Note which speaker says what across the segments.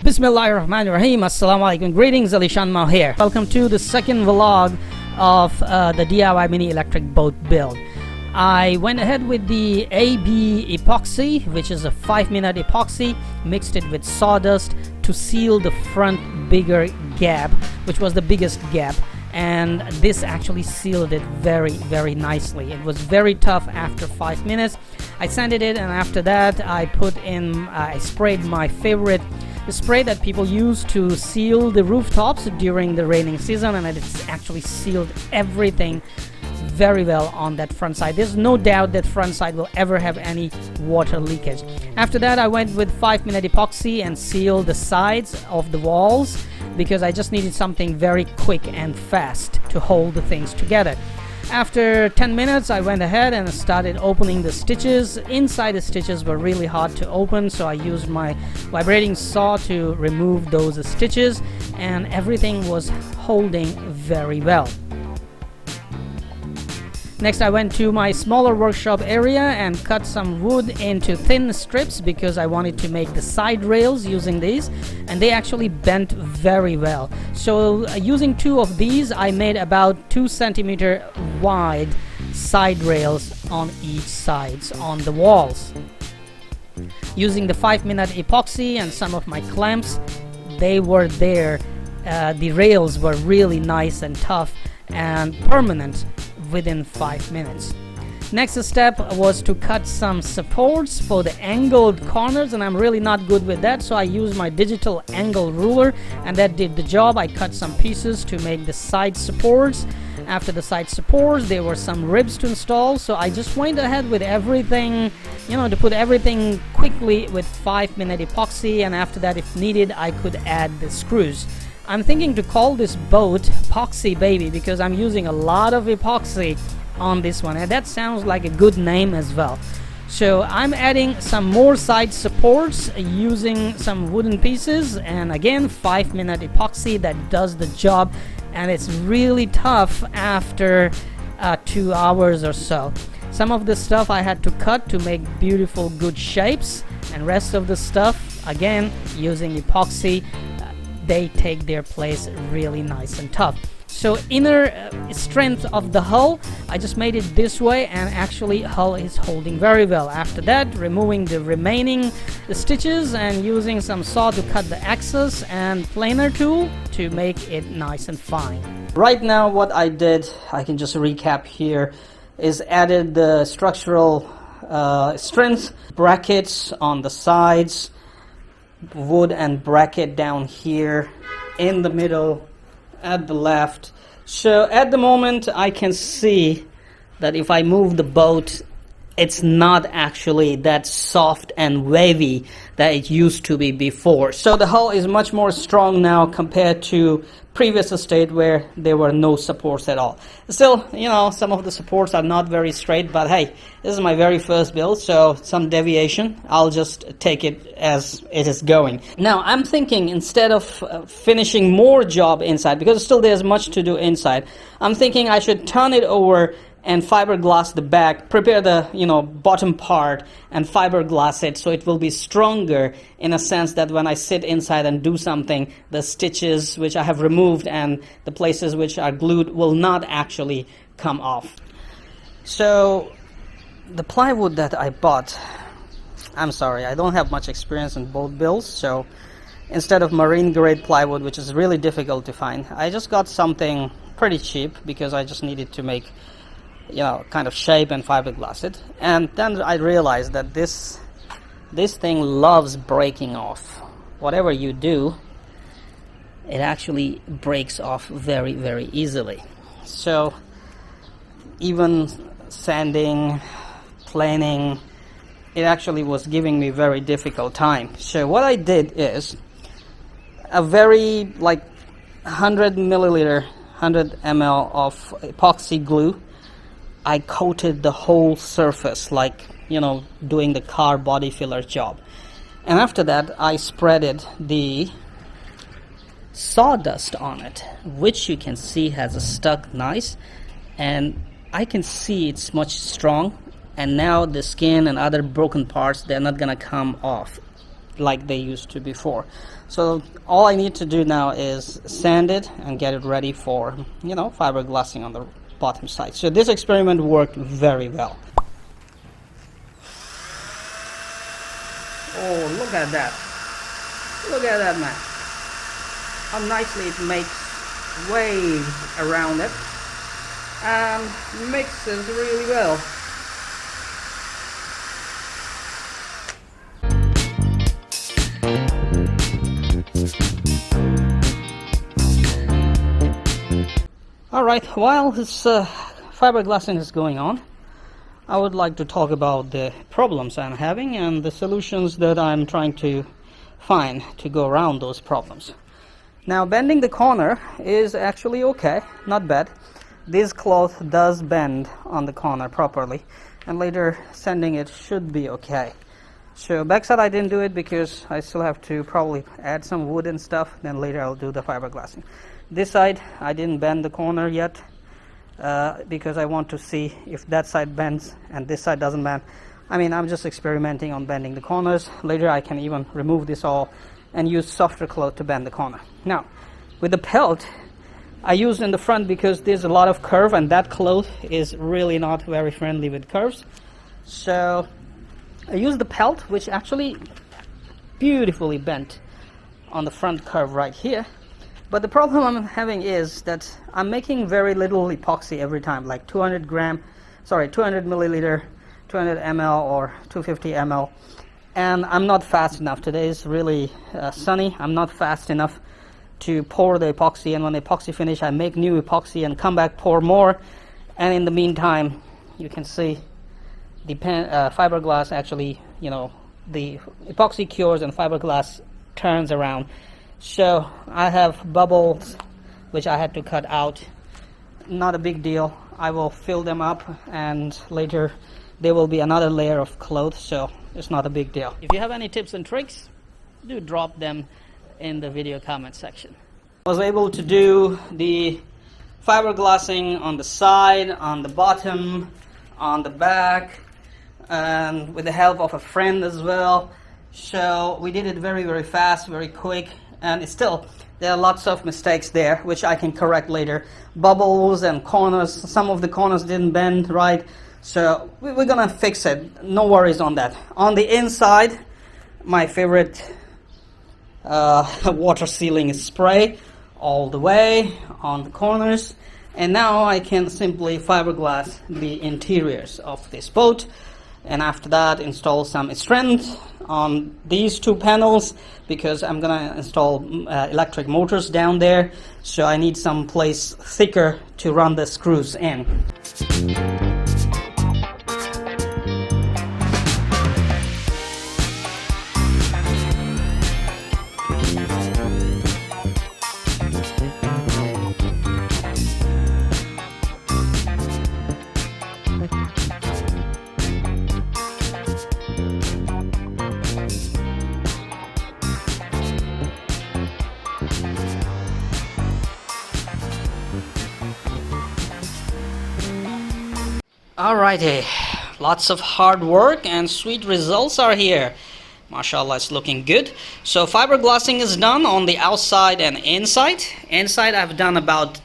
Speaker 1: Bismillahirrahmanirrahim. Assalamu alaikum. Greetings, Alishan Mao here. Welcome to the second vlog of the DIY mini electric boat build. I went ahead with the AB epoxy, which is a 5-minute epoxy, mixed it with sawdust to seal the front bigger gap, which was the biggest gap. And this actually sealed it very nicely. It was very tough after 5 minutes. I sanded it, and after that I sprayed my favorite spray that people use to seal the rooftops during the raining season, and it's actually sealed everything very well on that front side. There's no doubt that front side will ever have any water leakage. After that I went with 5-minute epoxy and sealed the sides of the walls because I just needed something very quick and fast to hold the things together. After 10 minutes I went ahead and started opening the stitches. Inside the stitches were really hard to open, so I used my vibrating saw to remove those stitches, and everything was holding very well. Next I went to my smaller workshop area and cut some wood into thin strips because I wanted to make the side rails using these, and they actually bent very well. So using 2 of these I made about 2 centimeter wide side rails on each sides on the walls. Using the 5-minute epoxy and some of my clamps, they were there. The rails were really nice and tough and permanent within 5 minutes. Next step was to cut some supports for the angled corners, and I'm really not good with that, so I used my digital angle ruler, and that did the job. I cut some pieces to make the side supports. After the side supports, there were some ribs to install, so I just went ahead with everything, to put everything quickly with 5-minute epoxy, and after that, if needed, I could add the screws. I'm thinking to call this boat Epoxy Baby because I'm using a lot of epoxy on this one, and that sounds like a good name as well. So I'm adding some more side supports using some wooden pieces, and again 5-minute epoxy that does the job, and it's really tough after 2 hours or so. Some of the stuff I had to cut to make beautiful good shapes, and rest of the stuff again using epoxy. They take their place really nice and tough. So inner strength of the hull, I just made it this way, and actually hull is holding very well. After that, removing the remaining stitches and using some saw to cut the excess and planer tool to make it nice and fine. Right now what I did, I can just recap here, is added the structural strength brackets on the sides, wood and bracket down here in the middle at the left. So at the moment I can see that if I move the boat, it's not actually that soft and wavy that it used to be before. So the hull is much more strong now compared to previous state where there were no supports at all. Still, some of the supports are not very straight, but hey, this is my very first build, so some deviation, I'll just take it as it is going. Now I'm thinking, instead of finishing more job inside, because still there's much to do inside, I'm thinking I should turn it over and fiberglass the back, prepare the bottom part and fiberglass it so it will be stronger, in a sense that when I sit inside and do something, the stitches which I have removed and the places which are glued will not actually come off. So the plywood that I bought, I'm sorry, I don't have much experience in boat builds, so instead of marine grade plywood, which is really difficult to find, I just got something pretty cheap because I just needed to make kind of shape and fiberglass it. And then I realized that this thing loves breaking off. Whatever you do, it actually breaks off very easily. So even sanding, planing, it actually was giving me very difficult time. So what I did is a very 100 milliliter, 100 ml of epoxy glue. I coated the whole surface doing the car body filler job. And after that I spreaded the sawdust on it, which you can see has stuck nice, and I can see it's much strong, and now the skin and other broken parts, they're not gonna come off like they used to before. So all I need to do now is sand it and get it ready for, you know, fiberglassing on the bottom side. So this experiment worked very well. Oh, look at that. Look at that, man. How nicely it makes waves around it and mixes really well. Alright, while this fiberglassing is going on, I would like to talk about the problems I'm having and the solutions that I'm trying to find to go around those problems. Now, bending the corner is actually okay, not bad. This cloth does bend on the corner properly, and later sanding it should be okay. So backside I didn't do it because I still have to probably add some wood and stuff, then later I'll do the fiberglassing. This side I didn't bend the corner yet because I want to see if that side bends and this side doesn't bend. I mean, I'm just experimenting on bending the corners. Later I can even remove this all and use softer cloth to bend the corner. Now, with the pelt, I use in the front because there's a lot of curve and that cloth is really not very friendly with curves. So I use the pelt, which actually beautifully bent on the front curve right here. But the problem I'm having is that I'm making very little epoxy every time, like 200 milliliter, 200 ml or 250 ml. And I'm not fast enough. Today is really sunny. I'm not fast enough to pour the epoxy, and when the epoxy finish, I make new epoxy and come back, pour more. And in the meantime, you can see the fiberglass actually, you know, the epoxy cures and fiberglass turns around. So I have bubbles which I had to cut out. Not a big deal. I will fill them up and later there will be another layer of cloth, so it's not a big deal. If you have any tips and tricks, do drop them in the video comment section. I was able to do the fiberglassing on the side, on the bottom, on the back, and with the help of a friend as well. So we did it very, very fast, very quick, and it's still, there are lots of mistakes there which I can correct later. Bubbles and corners, some of the corners didn't bend right, so we're gonna fix it. No worries on that. On the inside, my favorite water sealing spray all the way on the corners, and now I can simply fiberglass the interiors of this boat, and after that install some strength on these two panels because I'm gonna install electric motors down there, so I need some place thicker to run the screws in. Alrighty, lots of hard work and sweet results are here. Mashallah, it's looking good. So fiberglassing is done on the outside and inside. Inside I've done about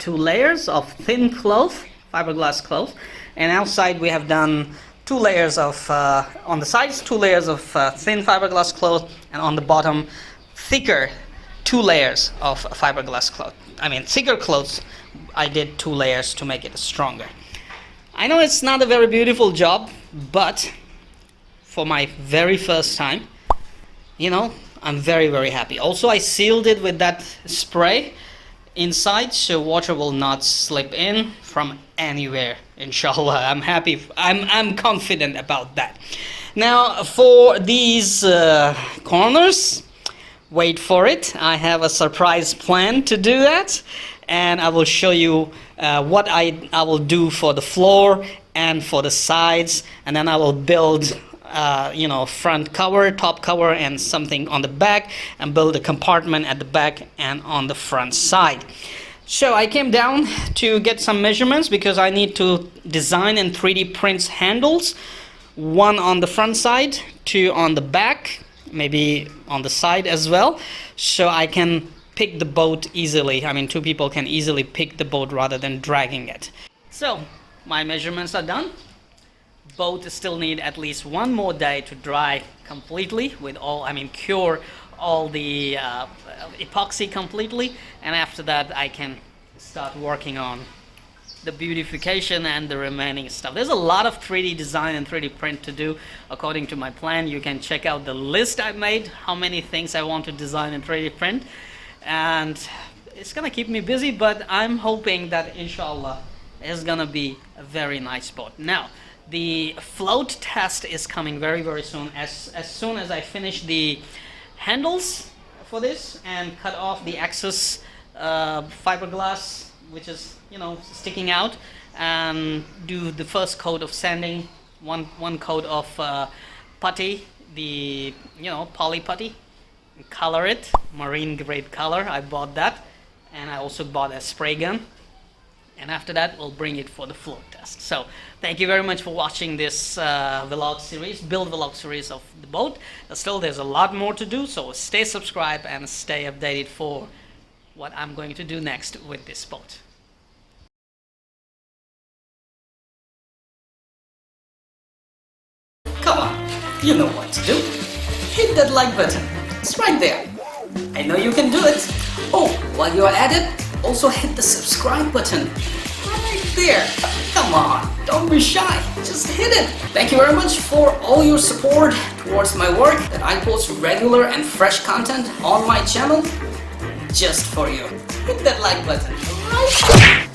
Speaker 1: 2 layers of thin cloth, fiberglass cloth, and outside we have done 2 layers of on the sides 2 layers of thin fiberglass cloth, and on the bottom thicker 2 layers of fiberglass cloth. I mean thicker cloths. I did 2 layers to make it stronger. I know it's not a very beautiful job, but for my very first time, you know, I'm very, very happy. Also, I sealed it with that spray inside, so water will not slip in from anywhere. Inshallah, I'm happy. I'm confident about that. Now, for these corners, wait for it. I have a surprise plan to do that, and I will show you what I will do for the floor and for the sides, and then I will build you know, front cover, top cover, and something on the back, and build a compartment at the back and on the front side. So I came down to get some measurements because I need to design and 3D print handles, 1 on the front side, 2 on the back, maybe on the side as well, so I can pick the boat easily. I mean, two people can easily pick the boat rather than dragging it. So my measurements are done. Boat still need at least one more day to dry completely with all, I mean, cure all the epoxy completely, and after that I can start working on the beautification and the remaining stuff. There's a lot of 3D design and 3D print to do according to my plan. You can check out the list I made, how many things I want to design in 3D print, and it's gonna keep me busy, but I'm hoping that inshallah it's gonna be a very nice boat. Now the float test is coming very soon. As soon as I finish the handles for this and cut off the excess fiberglass which is, you know, sticking out, and do the first coat of sanding, one coat of putty, the, you know, poly putty, and color it marine grade color. I bought that, and I also bought a spray gun, and after that we'll bring it for the float test. So thank you very much for watching this vlog series, build vlog series of the boat. Still there's a lot more to do, so stay subscribed and stay updated for what I'm going to do next with this boat. Come on, you know what to do. Hit that like button, it's right there. I know you can do it. Oh, while you're at it, also hit the subscribe button right there. Come on, don't be shy, just hit it. Thank you very much for all your support towards my work, that I post regular and fresh content on my channel just for you. Hit that like button right there.